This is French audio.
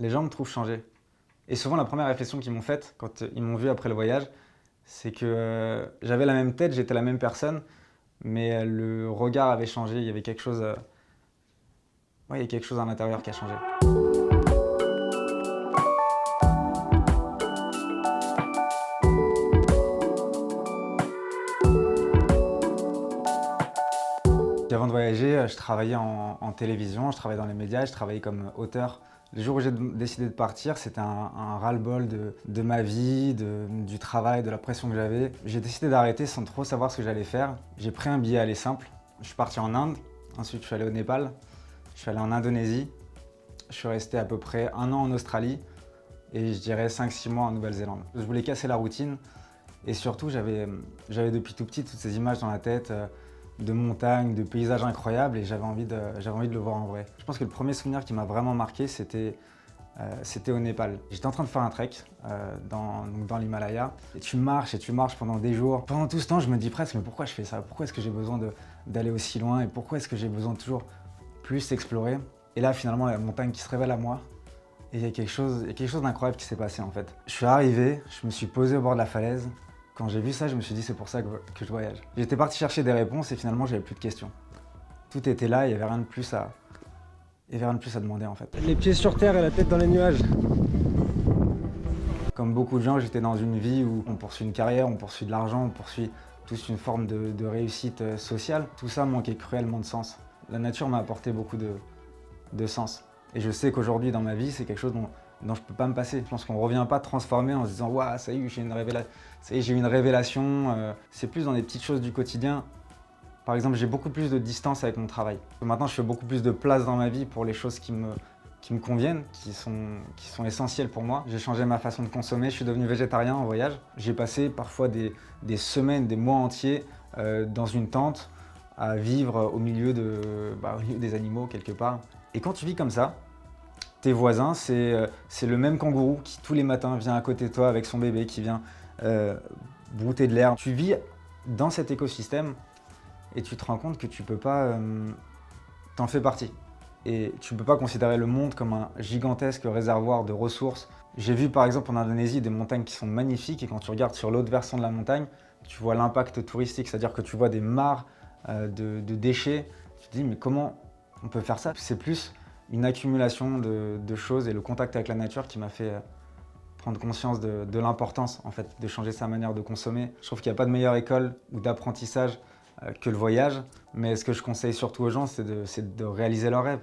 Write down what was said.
Les gens me trouvent changé. Et souvent, la première réflexion qu'ils m'ont faite quand ils m'ont vu après le voyage, c'est que j'avais la même tête, j'étais la même personne, mais le regard avait changé. Il y avait quelque chose, ouais, il y a quelque chose à l'intérieur qui a changé. Avant de voyager, je travaillais en télévision, je travaillais dans les médias, je travaillais comme auteur. Le jour où j'ai décidé de partir, c'était un ras-le-bol de ma vie, du travail, de la pression que j'avais. J'ai décidé d'arrêter sans trop savoir ce que j'allais faire. J'ai pris un billet aller simple. Je suis parti en Inde, ensuite je suis allé au Népal, je suis allé en Indonésie, je suis resté à peu près 1 an en Australie et je dirais 5-6 mois en Nouvelle-Zélande. Je voulais casser la routine et surtout j'avais depuis tout petit toutes ces images dans la tête de montagnes, de paysages incroyables et j'avais envie de le voir en vrai. Je pense que le premier souvenir qui m'a vraiment marqué, c'était au Népal. J'étais en train de faire un trek dans l'Himalaya et tu marches pendant des jours. Pendant tout ce temps, je me dis presque, mais pourquoi je fais ça? Pourquoi est-ce que j'ai besoin d'aller aussi loin et pourquoi est-ce que j'ai besoin de toujours plus explorer? Et là, finalement, la montagne qui se révèle à moi et il y a quelque chose d'incroyable qui s'est passé en fait. Je suis arrivé, je me suis posé au bord de la falaise. Quand j'ai vu ça, je me suis dit c'est pour ça que je voyage. J'étais parti chercher des réponses et finalement j'avais plus de questions. Tout était là, il n'y avait rien de plus à demander en fait. Les pieds sur terre et la tête dans les nuages. Comme beaucoup de gens, j'étais dans une vie où on poursuit une carrière, on poursuit de l'argent, on poursuit tous une forme de réussite sociale. Tout ça manquait cruellement de sens. La nature m'a apporté beaucoup de sens. Et je sais qu'aujourd'hui dans ma vie, c'est quelque chose dont je ne peux pas me passer. Je pense qu'on ne revient pas transformé en se disant « Waouh, ça y est, j'ai eu une révélation ». C'est plus dans des petites choses du quotidien. Par exemple, j'ai beaucoup plus de distance avec mon travail. Maintenant, je fais beaucoup plus de place dans ma vie pour les choses qui me conviennent, qui sont essentielles pour moi. J'ai changé ma façon de consommer, je suis devenu végétarien en voyage. J'ai passé parfois des semaines, des mois entiers dans une tente à vivre au milieu des animaux quelque part. Et quand tu vis comme ça, tes voisins, c'est le même kangourou qui tous les matins vient à côté de toi avec son bébé, qui vient brouter de l'herbe. Tu vis dans cet écosystème et tu te rends compte que tu peux pas, t'en fais partie. Et tu ne peux pas considérer le monde comme un gigantesque réservoir de ressources. J'ai vu par exemple en Indonésie des montagnes qui sont magnifiques et quand tu regardes sur l'autre versant de la montagne, tu vois l'impact touristique, c'est-à-dire que tu vois des mares de déchets. Tu te dis mais comment on peut faire ça? C'est plus une accumulation de choses et le contact avec la nature qui m'a fait prendre conscience de l'importance en fait, de changer sa manière de consommer. Je trouve qu'il n'y a pas de meilleure école ou d'apprentissage que le voyage, mais ce que je conseille surtout aux gens, c'est de réaliser leurs rêves.